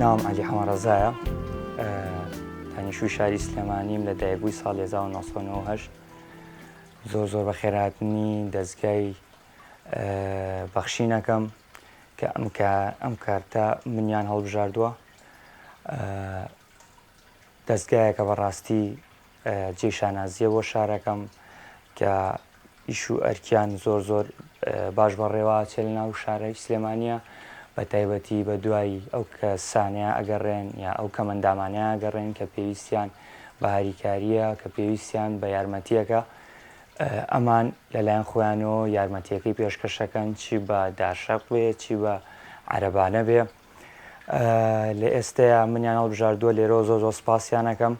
ناوم علی حەمەڕەزایە دانیشتووی شاری سلێمانیم لە دایکبووی ساڵی 1998 زۆر بە خێرهاتنی دەستگای بەخشینەکەم کە ئەم کارتە منیان هەڵبژاردووە. دەستگایەکە بەڕاستی جێی شانازیە بۆ شارەکەم کە ئیش و ئەرکیان زۆر باش بەڕێوە چێ لە ناو شارەی سلێمانیە، بە تایبەتی بە دوای ئەو کەسانەیە ئەگەڕێن یا ئەو کەمەندامانەیە ئەگەڕێن کە پێویستیان بە هاریکاریە، کە پێویستیان بە یارمەتیەکە، ئەمان لەلایەن خۆیانەوە یارمەتیەکەی پێشکەشەکەن، چی بە داشەق بێ، چی بە عەرەبانە بێ. لە ئێستەیە منیان هەڵبژاردووە، لێرەوە زۆر سپاسیانەکەم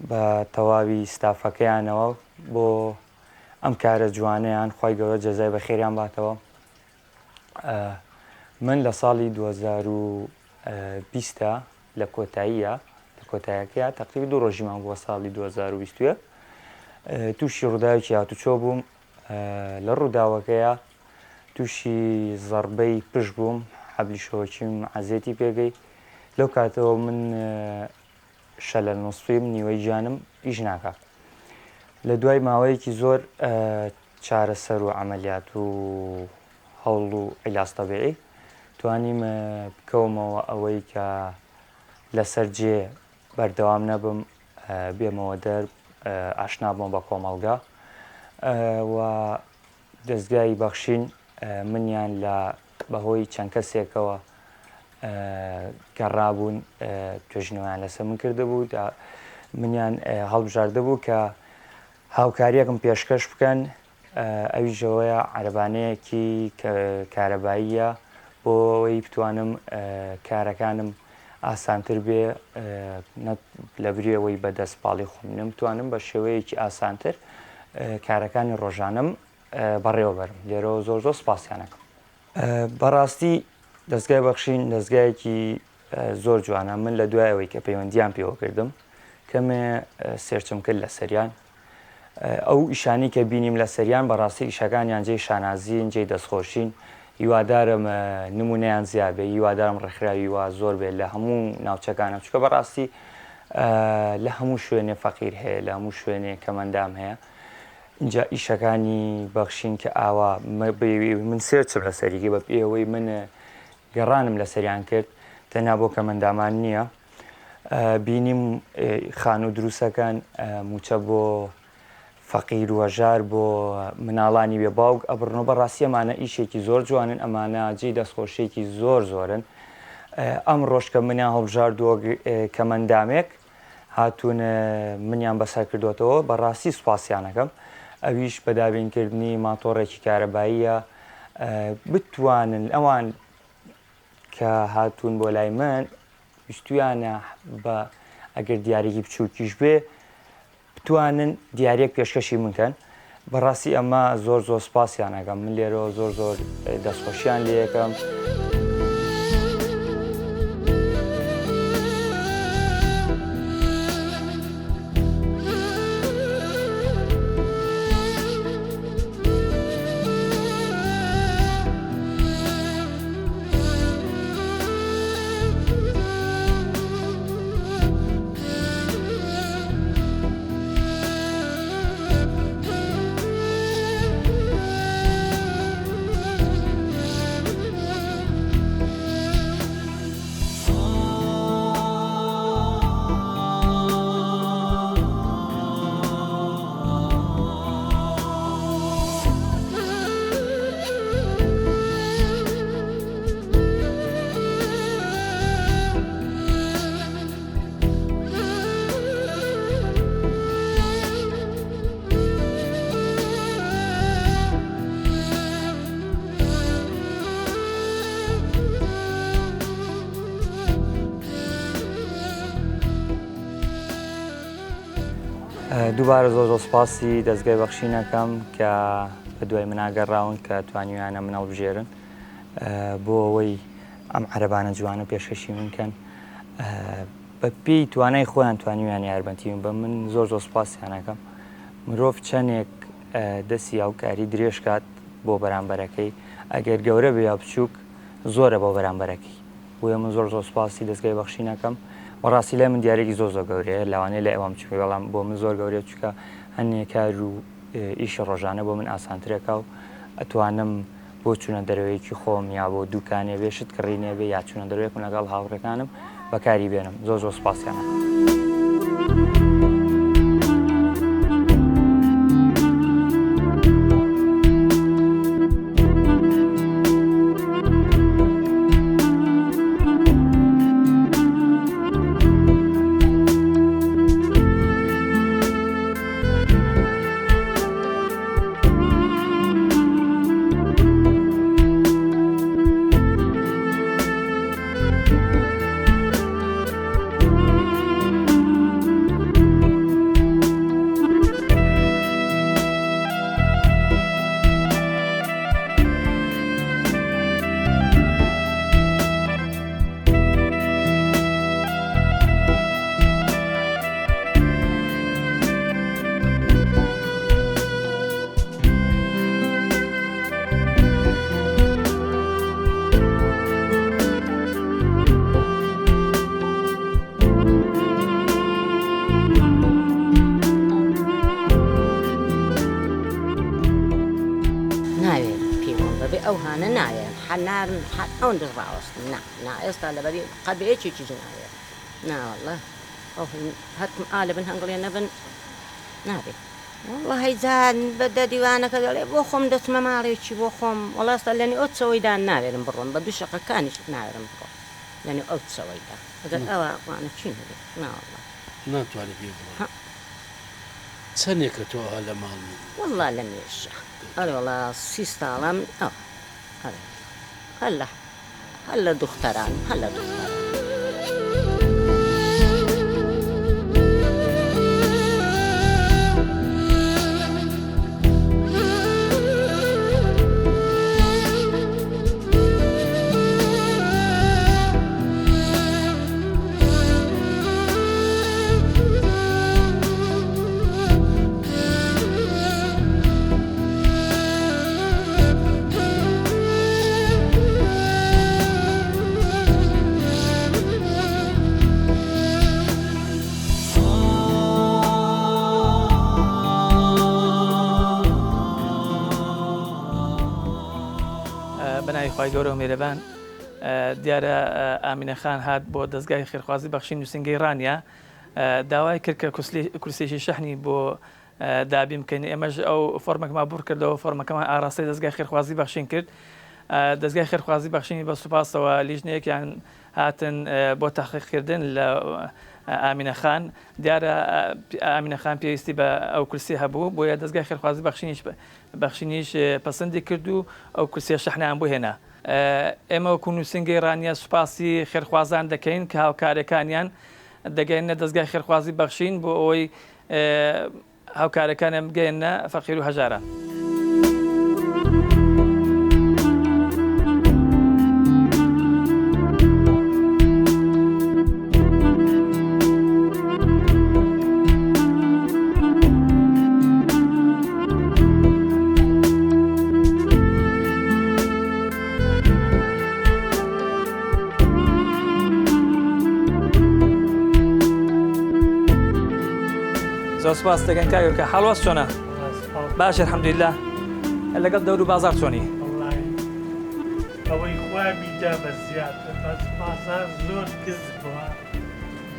بە تەواوی ستافەکەیانەوە بۆ ئەم کارە جوانەیان. خی گەورە جەزای بە خێریان باتەوە. من لە ساڵی 2020 لە کۆتاییەکەیە تەقریبا 2 ڕۆژیمان بووە ساڵی 2020 تووشی ڕووداوێکی هاتوچۆ بووم. لە ڕووداوەکەیە تووشی زەربەی پشت بووم، حەبلی شۆکیم عەزیەتی پێگەی. لەو کاتەوە من شەلەل نوسفیم، نیوەی گیانم ئیش ناکات. لە دوای ماوەیەکی زۆر چارەسەر و عەمەلیات و هەوڵ و عیلاج تەبیعی توانیم بکەومەوە ئەوەی کە لەسەر جێ بەردەوام نەبم، بێمەوە دەرب، ئاشنا بووم بە کۆمەڵگا و دەستگای بەخشین منیان لە بەهۆی چەند کەسێکەوە گەڕابوون، توێژینەوەیان لەسەر من کردهبوو، منیان هەڵبژاردە بوو کە هاوکاریەکم پێشکەش بکەن. ئەویژەوەیە عەرەبانەیەکی کارەباییە بۆ ئەوەی بتوانم کارەکانم ئاسانتر بێ، لە بریەوەی بەدەستپاڵی خۆم نەمتوانم بە شێوەیەکی ئاسانتر کارەکانی ڕۆژانم بەڕێوە بەرم. لێرەوە زۆر سپاسیانەکەم. بەڕاستی دەستگای بەخشین دەستگایەکی زۆر جوانە. من لە دوایەوەی کە پەیوەندیان پێوە کردم کەمێ سێرچم کرد لە سەریان. ئەو ئیشانی کە بینیم لە سەریان بەڕاستی ئیشەکانیان جێی شانازین، جێی دەستخۆشین. هیوادارم نمونەیان زیاد بێ، هیوادارم ڕێکخراوی وا زۆر بێت لە هەموو ناوچەکانە، چونکە بەڕاستی لە هەموو شوێنێ فەقیر هەیە، لە هەموو شوێنێ کەمەندام هەیە. اینجا ئیشەکانی بەخشین کە ئاوا من سێرچم لە سەریکی بە پێوەی من گەڕانم لە سەریان کرد، تەنیا بۆ کەمەندامان نییە. بینیم خانوو دروستەکان موچە بۆ فەقیر و هەژار، بۆ مناڵانی بێ باوک ئەبڕنەوە. بەڕاستی ئەمانە ئیشێکی زۆر جوانن، ئەمانە جێی دەستخۆشیێکی زۆرن. ئەم ڕۆژ کە منیان هەڵبژاردووە کەمەندامێک هاتوون منیان بەسەر کردوێتەوە، بەڕاستی سوپاسیانەکەم. ئەویش بەدابینکردنی ماتۆڕێکی کارەباییە، بتوانن ئەوان کە هاتوون بۆ لای من ویستویانە بە ئەگەر دیارێکی بچووکیش بێ بتوانن دیارێک پێشکەشی منکەن. بەڕاستی ئەمە زۆر سپاسیانەکەم. من لێرەوە زۆر دەستخۆشیان لێ یەکەم. دووبارە زۆر سپاسی دەستگای بەخشینەکەم کە بە دوای مناگەڕاون کە توانیویانە منە بژێرن بۆ ئەوەی ئەم عەرەبانە جوانە پێشکەشی منکەن. بە پێی توانای خۆیان توانیویان یارمەتیم بە من زۆر سپاسیانەکەم. مرۆڤ چەندێک دەستی هاوکاری درێژ کات بۆ بەرامبەرەکەی، ئەگەر گەورە بێ یا بچووک زۆرە بۆ بەرامبەرەکەی. بۆیە من زۆر سوپاسی دەستگای بەخشینەکەم بەڕاستی لای من دیارێکی زۆر گەورەیە لەوانەیە لە ئێوەم چکە بەڵام بۆ من زۆر گەورەیە چکە هەنێ کار و ئیشی ڕۆژانە بۆ من ئاسانترێکە و ئەتوانم بۆ چوونە دەرەوەیەکی خۆم یا بۆ دوکانێ بێشت کڕینێ بێ یا چوونە دەرەوەیەکم لەگەڵ هاوڕێکانم بەکاری بێنم زۆر سوپاسیانە. ئەو هانە نایە حەنارم ئەوەن دەڕاوەستم نا ئێستا لەبەری قەبەیەکێکی نایە ناوەڵە هەتم ئالە بن هەنگڵێ نەبن نابێت وڵڵە هەیجان بەدە دیوانەکە دەڵێ بۆ خۆم دەچمە ماڵێکی بۆ خۆم وەڵاستا لەنی ئەو چەوەیدا ناوێرم بڕۆم بە دوو شەقەکانیش ناوێرم بڕۆ لەنی ئەو چەوەیدا ئەگەر ئەوە وانە چی نەبێت ناوەڵڵە ناتوانێت پێ بڵێ چەندێکە تۆ لە ماڵ وەڵڵا لە مێشە ئەڵێ وەڵا 30 ساڵم ئەو هەلە دختەران هەلە دختەران بەناوی خوای گەورە و میێرەبان دیارە ئامینە خان هات بۆ دەستگای خێرخوازی بەخشین نووسنگەی ڕانیا داوای کرد کە کورسێکی شەحنی بۆ دابیم بکەین ئێمەش ئەو فۆرمەکەمان بور کردەوە فۆرمەکەمان ئاڕاستی دەستگای خێرخوازی بەخشین کرد دەستگای خێرخوازی بەخشینی بە سوپاسەوە لیژنەیەکیان هاتن بۆ تاقیقکردن لە ئامینە خان دیارە ئامینە خان پێویستی بە ئەو کورسی هەبوو بۆیە دەستگای خێرخوازی بەخشینیش پەسەندی کرد و ئەو کورسیە شەحنیان بۆ هێنا ئێمە وەکو نووسنگەی ڕانیا سوپاسی خێرخوازان دەکەین کە هاوکارەکانیان دەگەینە دەستگای خێرخوازی بەخشین بۆ ئەوەی هاوکارەکانیان بگەێنە فەقیر و هەژاران. سپاس دەگەن کاگەکە حاڵوەست چۆنە؟ باش الحەمدولله لەگەڵ دەور و بازار چۆنی؟ ئەوەی خوا بیدا بە زیاتر بەس بازار زۆر کز بووە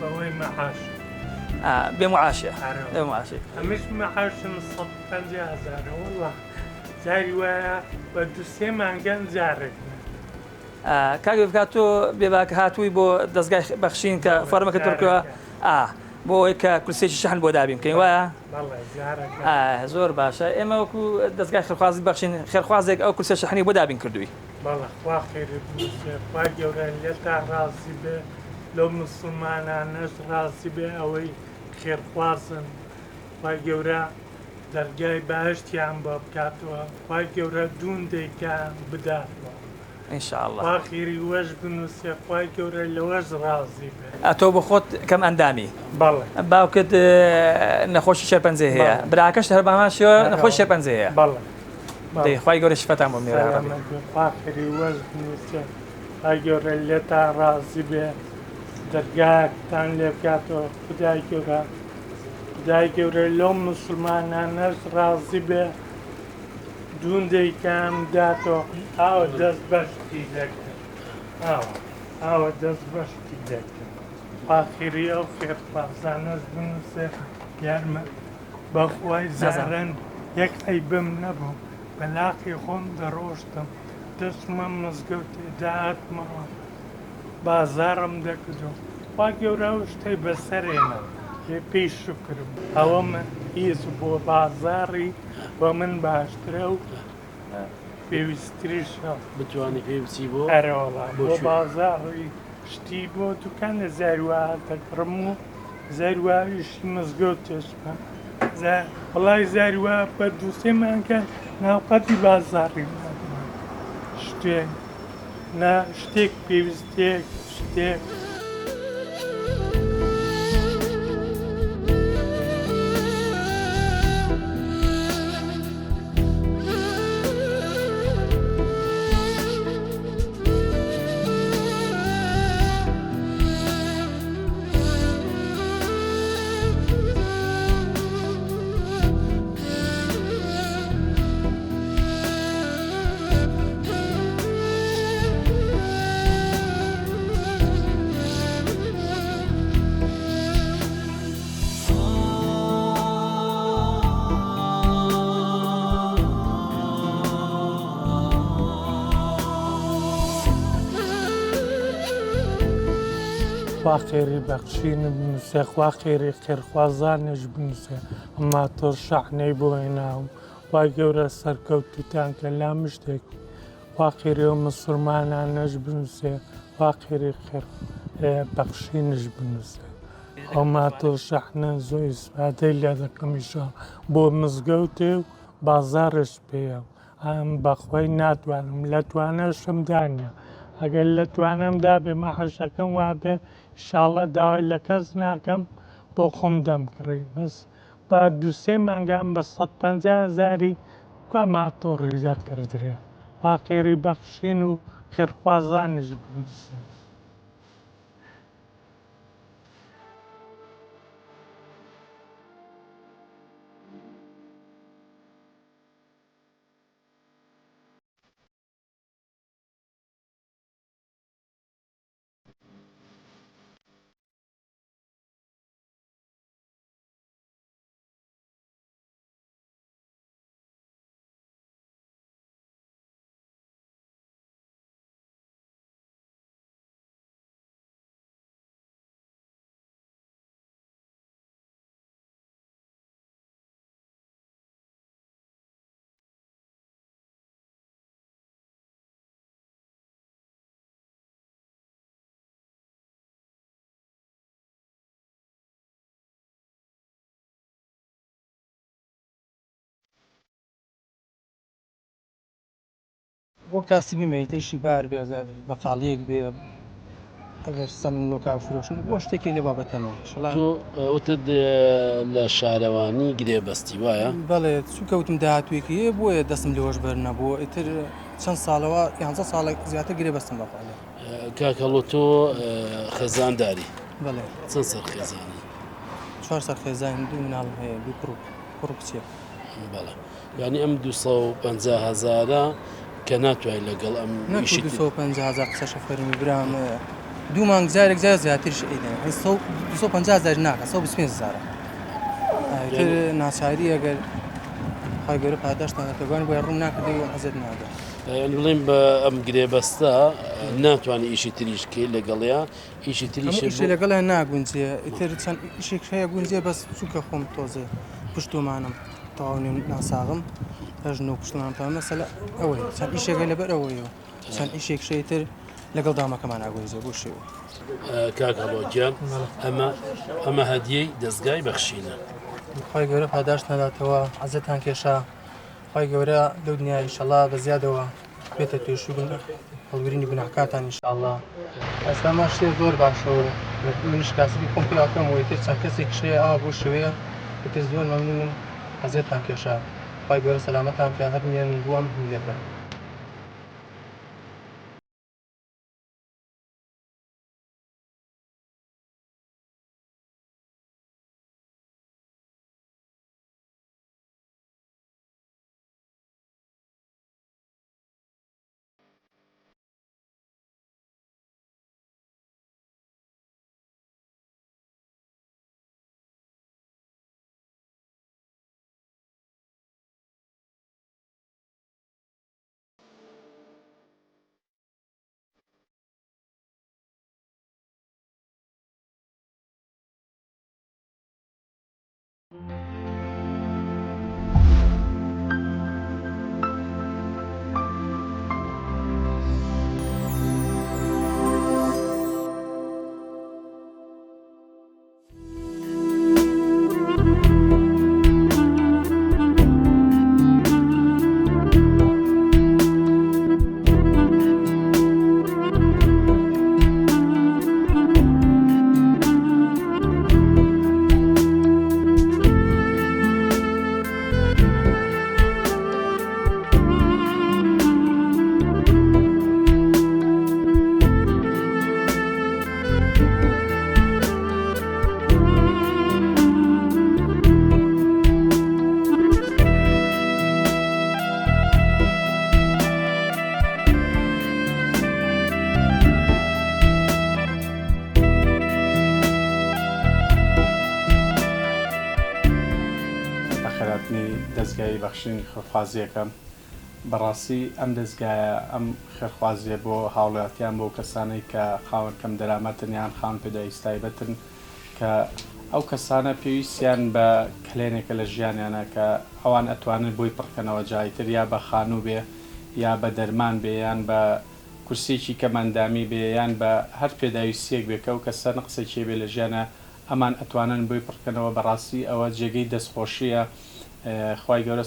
بەوەی مەحاش بێ معاشە بێ معاشێ ئەمش مەحاشم 150,000 وەڵڵا جاری وایە بە 2-3 مانگەن جارێک کاگە بکات تۆ بێباکە هاتووی بۆ دەستگای بەخشین کە فەرمەکە تڕکەوە بۆ ئەوەی کە کورسێکی شەحن بۆ دابین بکەین وایە؟ زۆر باشە ئێمە وەکو دەستگای خێرخوازی بەخشین خێرخوازێک ئەو کورسە شەحنی بۆ دابین کردووی بەڵێ خوا خێرت بووسێ خوا گەورە لێتا ڕازی بێ لەو موسڵمانانەش ڕازی بێ ئەوەی خێرخوازن خوا گەورە دەرگای باشتیان بۆ بکاتەوە خوا گەورە دوندێکیان بداتەوە ئینشاءڵڵا خوا خێری وەش بنووسێ خوا گەورە لەوەش ڕازی بێ ئەتۆ بە خۆت کەم ئەندامی بەڵێ باوکت نەخۆشی شێرپەنجە هەیە براکەش هەر باماشیەوە نەخۆش شێرپەنجە هەیە بەڵێ خوای گەورە شفەتان بۆ میێرە خوا خێری وەش بنووسێ خی گەورە لێتان ڕازی بێ دەرگاکتان لێ بکاتەوە خدای گەورە خدای گەورە لەو مسلمانانەش ڕازی بێ دوندەیکان داتەوە ئاوە دەست بەشتی دەکەن ئاوە دەست بەشتی دەکەن پاخیری ئەو خێرخوازانەش بنووسێ یارمە بەخوای زارن یەک ئەیبم نەبوو بەلاقی خۆم دەڕۆشتم دەستمە مزگەوتێ داهاتمەوە بازارم دەکردو وا گەورە و شتەی بەسەرێنە لێ پێی شکرم ئەوە من هیچ بۆ بازاری بۆ من باشترە و پێویستریشە بتوانانی پێ بچی بۆ ئەرەوەڵا بۆ بازاری شتی بۆ دوکانە زارووا دەکڕم و زاروواویشی مزگەوت تێشمە وڵای زارووا بە دووسێ مانکە ناوقەتی بازاری شتێک نا شتێک پێویستێک شتێک خوا خێری بەخشینە بنووسێ خوا خێری خێرخوازانش بنووسێ ئەما تۆ شەحنەی بۆ هێناوم وای گەورە سەرکەوتوتان کە لام شتێک خوا خێری ئەو مسلمانانەش بنووسێ خوا خێری بەخشینش بنووسێ ئەما تۆ شەحنە زۆر ئیسفادەی لێ دەکەمیشە بۆ مزگەوتێ و بازارش پێیە ئەم بەخوای ناتوانم لە توانەشم دانیە ئەگەر لە توانەمدا بێ مەحەشەکەم وا بێ ئینشاڵڵا داوای لە کەس ناکەم بۆ خۆم دەمکڕی بەس با دووسێ مانگام بە 150,000 کا ماتۆڕی دەکردرێ وا خێری بەخشین و خێرخوازانش بنووسێ بۆ کاسی بمێتەیشی بار بێ بەقاڵیەک بێ ئەگەر سەم لۆکا فرۆشن بۆ شتێکی لێ بابەتەمە تۆ وتت لە شارەوانی گرێبەستی وایە بەڵێ چوو کەوتم داهاتوێکی هەیە بۆیە دەستم لێوەش بەرنەبووە ئیتر چەند ساڵەوە 11 ساڵێک زیاتر گرێبەستم بەقاڵێ کاکەڵۆ تۆ خێزانداری بەڵێ چەند سەر خێزانی 4 سەر خێزان دوو مناڵم هەیە دوو کوڕ کچێ بەڵێ ینی ئەم 250,000 کە ناتوانین لەگەڵ ئەم 250,000 قسە شەفەرمی برام دوو مانگ جارێک جار زیاترش ئەیدەن 250,000 ناکە 125,000 تر ناچاری ئەگەر خی گەورە پاداشتان دەتوان بۆ ڕوون ناکردی و حەزت ناگەن بڵێن بە ئەم گرێبەستە ناتوانانی ئیشی تریشکی لەگەڵیا ئیشی تریش لەگەڵیان ناگونجێ ئیتر چەند ئیشێک هەیە گونجێ بەس چووکە خۆم تۆزێ پشتومانم تەواونی ناساغم هەژن و پشتمان تا مەسەلە ئەوەی چەند ئیشێکە لەبەر ئەوەیەوە چەند ئیشێک شەیتر لەگەڵ دامەکەمان ئاگۆیزە بۆ شێوە کاکەڵۆگیان ئەمە هەدیەی دەستگای بەخشینە خی گەورە پاداش نەداتەوە حەزتان کێشا خی گەورە لەو دنیای ئینشەڵا بە زیادەوە بێتە توێشوون هەڵگرینی گوناحکاتان ئینشەڵا ئەستا شتێ زۆر باشەوە منش کاسبی خۆم پێڵاکەم وەیتر چەند کەسێک شەیە ئاوا بۆ شوەیە بتر زۆر مەمنونم حەزتان کێشا خی گەورە سەلامەتان پێ هەبنێن بووەم لێبن خێراتنی دەستگای بەخشین خێرخوازیەکەم بەڕاستی ئەم دەستگایە ئەم خێرخوازیە بۆ هاوڵاتیان بۆ کەسانەی کە خاوەن کەم دەرامەتن یان خاوەن پێداویست تایبەتن کە ئەو کەسانە پێویستیان بە کلێنێکە لە ژیانیانە کە ئەوان ئەتوانن بۆی پڕکەنەوە جایتر یا بە خانوو بێ یا بە دەرمان بێ یان بە کورسێکی کەمەندامی بێ یان بە هەر پێداویستیەک بێ کە ئەو کەسە قسەی بێ لە ژیانە ئەمان ئەتوانن بۆی پڕکەنەوە بەڕاستی ئەوە جێگەی دەستخۆشیە خوای گەورە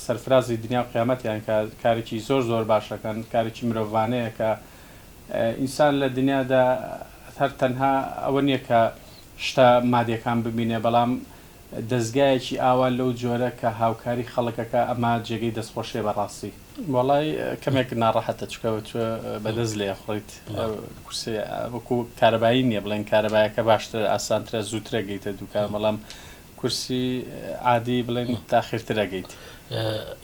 سەرفرازی دنیا و قیامەتیان کارێکی زۆر زۆر باشەکەن کارێکی مرۆڤانەیە کە ئینسان لە دنیادا هەر تەنها ئەوە نییە کە شتە مادیەکان ببینێ بەڵام دەستگایەکی ئاوا لەو جۆرە کە هاوکاری خەڵکەکە ئەمە جێگەی دەستخۆشیە بەڕاستی وەڵای کەمێک ناڕەحەتە چکەوە توە بەدەست لێ خڕیت کورسی وەکو کارەبایی نییە بڵێن کارەبایەکە باشتر ئاسانترە زووترە گەیتە دوکان بەڵام کورسی عادی بڵێن تاخیرترەگەیت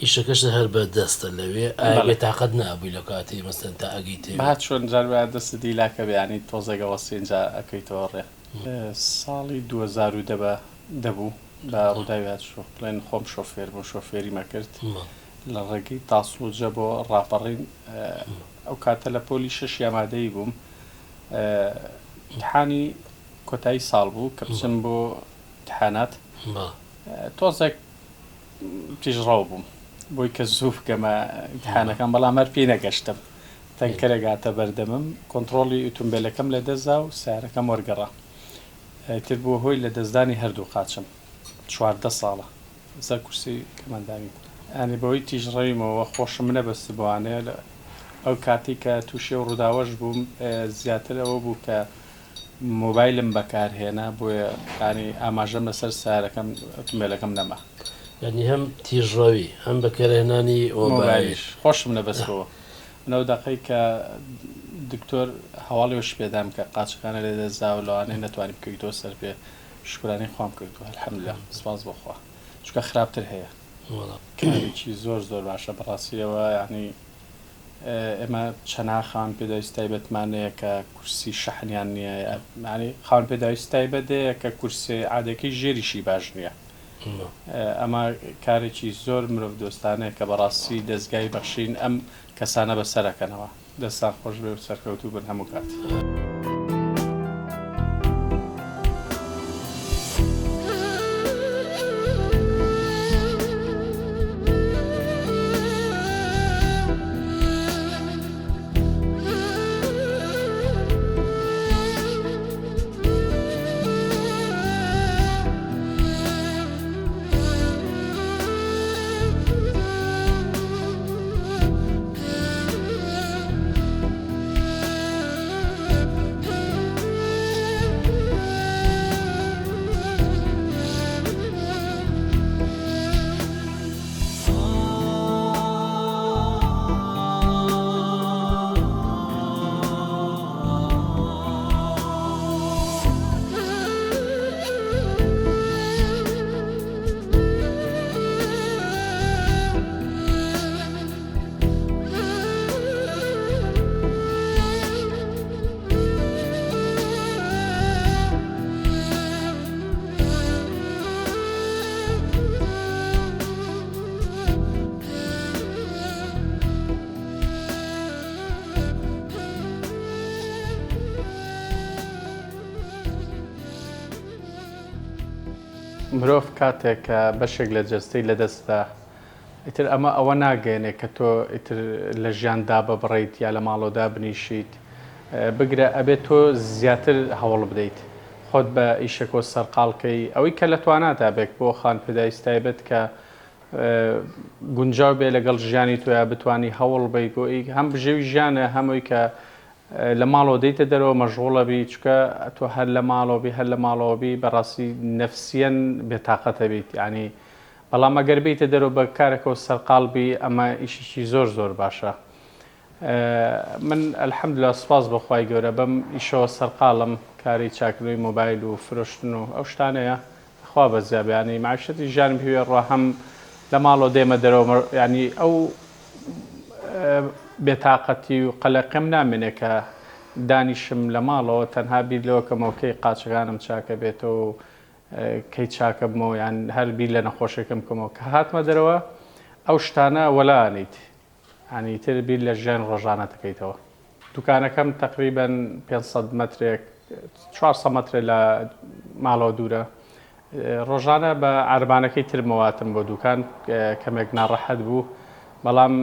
ئیشەکەش هەر بە دەستە لەوێ ئاگە تااقەت نابووی لە کاتی مەستن تا ئەگەیت بەهات چۆن جار دەست دیلاکە بەیانی تۆزێگەوە سێنجا ئەەکەیتەوە ڕێ ساڵی 2010 دەبوو بە ڕووداویات بڵێن خۆم شۆفێر بۆ شۆفێری مەکرد لە ڕێگەی تاسوجە بۆ ڕاپەڕین ئەو کاتە لە پۆلی شەش ئامادەی بووم امتحانی کۆتایی ساڵ بوو کە بچم بۆ امتحانات تۆزێک پیشڕاو بووم بۆی کە زوو بکەمە امتحانەکان بەڵام هەر پێی نەگەشتم تەنکەرەگاتە بەردەمم کۆنتترۆلی ئۆتۆمبیلەکەم لە دەستدا و سیارەکەم وەرگەڕا تر بووە هۆی لە دەستدانی هەردوو قاچم 14 ساڵە سەر کورسی کەمەندانی ئەنی بەوەی تیژڕەویمەوە خۆشم نەبەست بوانێ ئەو کاتی کە تووشێ و ڕووداوەش بووم زیاتر ئەوە بوو کە مۆبایلم بەکارهێنا بۆیە ینی ئاماژەم لەسەر سیارەکەم ئۆتۆمبیلەکەم نەما ینی هەم تیژڕەوی هەم بەکارهێنانی مۆبایلیش خۆشم نەبەستەوە نەو دەقەی کە دکتۆر هەواڵیش پێدام کە قاچەکانە لێ دەستداوە لەوانەیە نەتوانانی بکەیتەوە سەر پێ شکرانی خۆم کردووە الحەمدوللا سپاس بۆخوا چونکە خراپتر هەیە کارێکی زۆر زۆر باشە بەڕاستیەوە یعنی ئێمە چەنا خاوەن پێداویست تایبەتمانەیە کە کورسی شەحنیان نییە ینی خاوەن پێداویست تایبەتەیە کە کورسی عادەکەی ژێریشی باش نییە ئەمە کارێکی زۆر مرۆڤ دۆستانەیە کە بەڕاستی دەستگای بەخشین ئەم کەسانە بەسەرەکەنەوە دەستان خۆش بێ و سەرکەوتوو بن هەموو کات. مرۆڤ کاتێک کە بەشێک لە جەستەی لەدەستدا ئیتر ئەوە ناگەێنێ کە تۆ ئیتر لە ژیاندا بەبڕیت یا لە ماڵۆدا بنیشیت بگرە ئەبێت تۆ زیاتر هەوڵ بدەیت خۆت بە ئیشەکۆ سەرقاڵکەی ئەوەی کە لە تواناتا بێک بۆ خان پێداویستایبێت کە گونجاو بێ لەگەڵ ژیانی تۆیا بتانی هەوڵ بی بۆ هەم بژێوی ژیانە هەمووی کە لە ماڵەوە دەیتە دەرەوە مەژغوڵە بی چکە تۆ هەر لە ماڵەوەبی هەر لە ماڵەوەبی بەڕاستی نەفسیەن بێتاقەتە بیت ینی بەڵام ئەگەر بیتە دەرەوە بە کارێکەوە سەرقاڵبی ئەمە ئیشیشی زۆر زۆر باشە. من ئەلحەمدوللا سوپاس بەخوای گەورە بەم ئیشەوە سەرقاڵم کاری چاکردنەوەی مۆبایل و فرۆشتن و ئەو شتانەیە خوا بەزیابیانی معیشەتی ژیانم پێوێ ڕوا هەم لە ماڵەوە دێمە دەرەوە ینی ئەو بێتاقەتی و قەلەقەم نامێنێ کە دانیشم لە ماڵەوە تەنها بیر لەوە کەمەوەکەی قاچەکانم چاکە بێتەوە کەی چاکە بمەوە یان هەر بیر لە نەخۆشەکەم بکەمەوە کە هاتمە دەرەوە ئەو شتانە وەلانیت ینی تر بیر لە ژیان ڕۆژانە دەکەیتەوە. دوکانەکەم تقریبەن 500 مەترێک 400 مەترە لە ماڵەوە دوورە ڕۆژانە بە عربانەکەی ترمەواتم بۆ دوکان کەمێک ناڕەحەت بوو بەڵام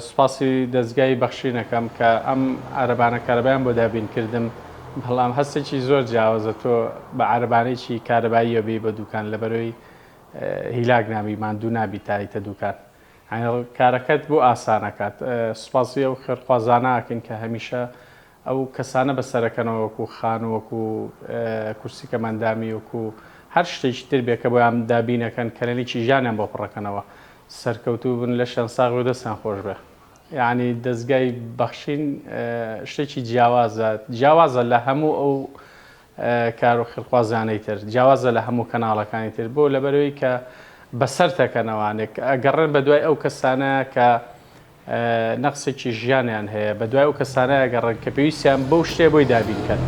سوپاسی دەستگای بەخشینەکەم کە ئەم عربانە کارەبایان بۆ دابین کردم بەڵام هەستێکی زۆر جیاوازە تۆ بە عربانێکی کارەبایی یەبی بە دوکان لەبەرەوەی هیلاک نامی ماندوو نابی تایتە دوکان کارەکەت بۆ ئاسانەکات سوپاسی ئەو خێرخوازانەکەن کە هەمیشە ئەو کەسانە بەسەرەکەنەوە وەکو خان و وەکو کورسی کەماندامی وەکو هەر شتێکی تر بێ کە بۆیان دابینەکەن کەلەنێکی ژیانیان بۆ پڕەکەنەوە سەرکەوتوو بن لە شەن ساغ و دەستان خۆش بێ یعنی دەستگای بەخشین شتێکی جیاوازە لە هەموو ئەو کار و خێرخوازانەی تر جیاوازە لە هەموو کەناڵەکانی تر بۆ لەبەرەوەی کە بەسەر تەکەنەوانێک ئەگەڕێن بە دوای ئەو کەسانە کە نەقسێکی ژیانیان هەیە بە دوای ئەو کەسانە ئەگەڕێن کە پێویستیان بەو شتێ بۆی دابینکەن.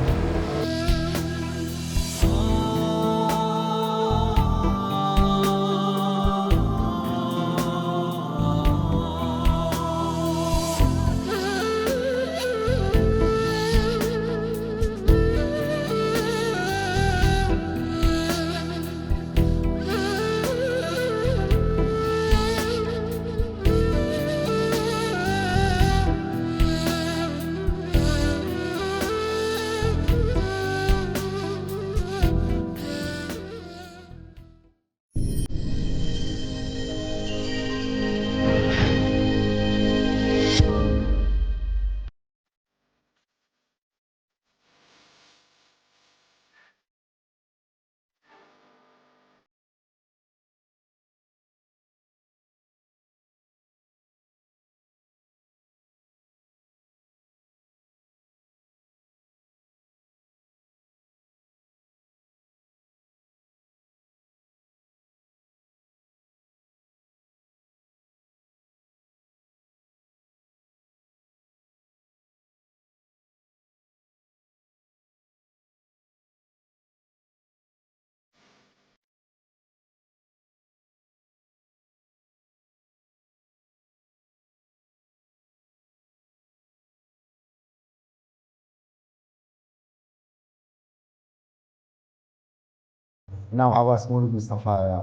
ناو عباس مولود مستەفایە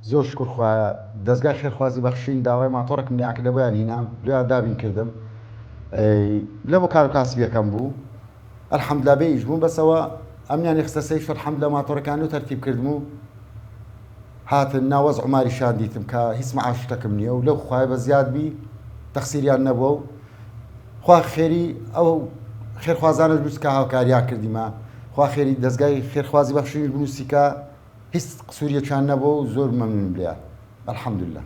زۆر شکر خوایە دەستگای خێرخوازی بەخشین داوای ماتۆڕێکم لیاکردە بۆیان هینام دویان دابین کردم لە بۆ کار و کاسبیەکەم بوو ئەلحەمدولیلا بێ ئیش بووم بەسەوە ئەمیانی خستە سەیف ئەلحەمدولیلا ماتۆڕەکان و تەرتیب کردم و هاتن ناوەز عوماریشان دیتم کە هیچ مەعاش شتەکەم نییە و لەو خوایە بە زیادبی تەقسیریان نەبووە و خوا خێری ئەو خێرخوازانە بنووس کە هاوکاریان کردیمە خوا خێری دەستگای خێرخوازی بەخشین بنووسی کە هیچ قسووریەکیان نەبووە و زۆر مەمنون لێیان ئەلحەمدولیلا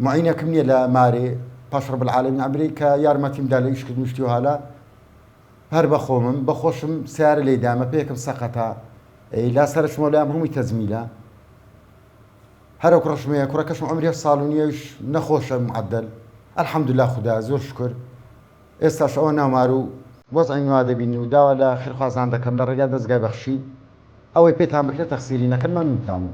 معینەکەم نییە لە مارێ پاش ڕەب العالەمین عەمرەی کە یارمەتیمدا لە ئیشکردن و شتی و هالا هەر بەخۆمم بەخۆشم سیارە لێی دامە پێیەکەم سەقەتە لا سەرچمەوە لام هەمووی تەزمیلە هەرە کوڕەشمەیە کوڕەکەشم عەمری 7 ساڵ و نییەش نەخۆشە معدەل ئەلحەمدولیلا خودا زۆر شکر ئێستاش ئەوە نامار و وەزعی وا دەبین و داوا لە خێرخوازان دەکەم لە ڕێگای دەستگای بەخشی ئەوەی پێتان بکرێت تەقسیری نەکەن مەمنونتانم.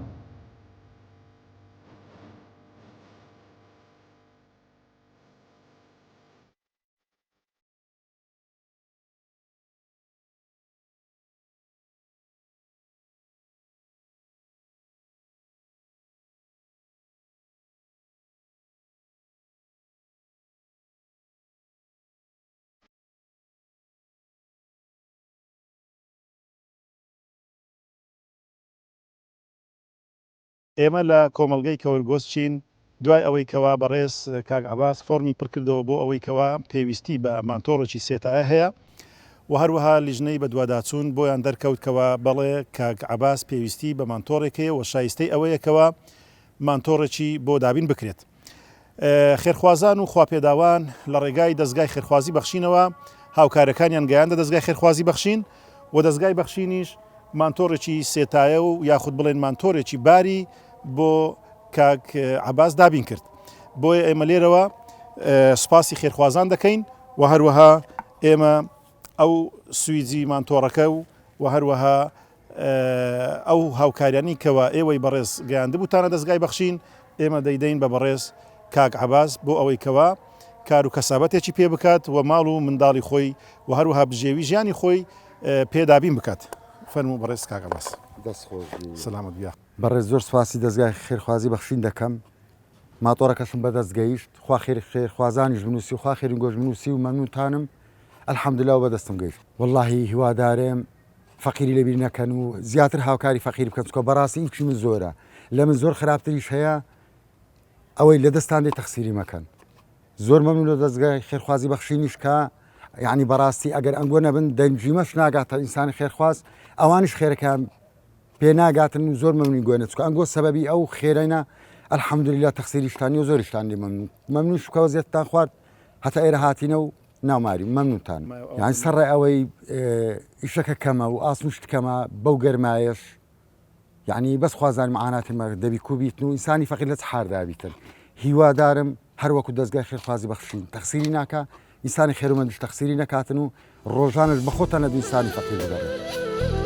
ئێمە لە کۆمەلگەی کەوەرگۆست چین دوای ئەوەی کەوا بەڕێز کاک عەباس فۆرمی پڕکردەوە بۆ ئەوەی کەوا پێویستی بە مانتۆڕێکی سێتایە هەیە و هەروەها لیژنەی بە دوواداچوون بۆیان دەرکەوتکەوە بەڵێ کاک عەباس پێویستی بە مانتۆڕێک هەیە و شایستەی ئەوەیەکەوە مانتۆڕێکی بۆ دابین بکرێت. خێرخوازان و خواپێداوان لە ڕێگای دەستگای خێرخوازی بەخشینەوە هاوکارەکانیان گەیاندە دەستگای خێرخوازی بەخشین و دەستگای بەخشینیش مانتۆڕێکی سێتایە و یاخود بڵێن مانتۆڕێکی باری بۆ کاک عەباس دابین کرد. بۆیە ئێمە لێرەوە سوپاسی خێرخوازان دەکەین و هەروەها ئێمە ئەو سویجی مانتۆڕەکە و هەروەها ئەو هاوکاریانی کەوە ئێوەی بەڕێز گەیاندبووتانە دەستگای بەخشین ئێمە دەیدەین بە بەڕێز کاک عەباس بۆ ئەوەی کەوا کار و کەسابەتێکی پێ بکات و ماڵ و منداڵی خۆی و هەروەها بژێوی ژیانی خۆی پێدابین بکات. فەرموو بەڕێز کاک عەباس. سەلامەت بیا. بەڕێز زۆر سپاسی دەستگای خێرخوازی بەخشین دەکەم. ماتۆڕەکەشم بەدەست گەیشت خوا خێرخوازانیش بنووسی و خوا خێرین گۆژ بنووسی و مەمنونتانم ئەلحەمدوللا و بەدەستم گەیشت. وەڵڵاهی هیوادارم فەقیری لەبیر نەکەن و زیاتر هاوکاری فەقیر بکەن چکۆ بەڕاستی ئیچی من زۆرە لە من زۆر خراپتریش هەیە ئەوەی لە دەستان دێ تەقسیری مەکەن. زۆر مەمنون لە دەستگای خێرخوازی بەخشینیش کە یعنی بەڕاستی ئەگەر ئەنگۆ نەبن دەنجیمەش ناگاتە ئینسانی خێرخواز ئەوانش خێرەکان پێ ناگاتن و زۆر مەمنونی گوێنە چکە ئەنگۆ سەبەبی ئەو خێرەینە ئەلحەمدوللا تەقسیریشتانی و زۆریشتان لێ مەمنون شکەوە زیێتتان خوارد هەتا ئێرە هاتینە و ناوماری مەمنونتان یعنی سەرڕێ ئەوەی ئیشەکە کەمە و ئاسمشت کەمە بەو گەرمایەش یعنی بەس خوازان معاناتی مە دەبی کوبیتن و ئینسانی فەقیر لە حاردابیتن هیوادارم هەروەکو دەستگای خێرخوازی بەخشین تەقسیری ناکە ئینسانی خێرمەندش تەقسیری نەکاتن و ڕۆژانش بە خۆتان لە ئینسانی فەقیر بدەڕێت.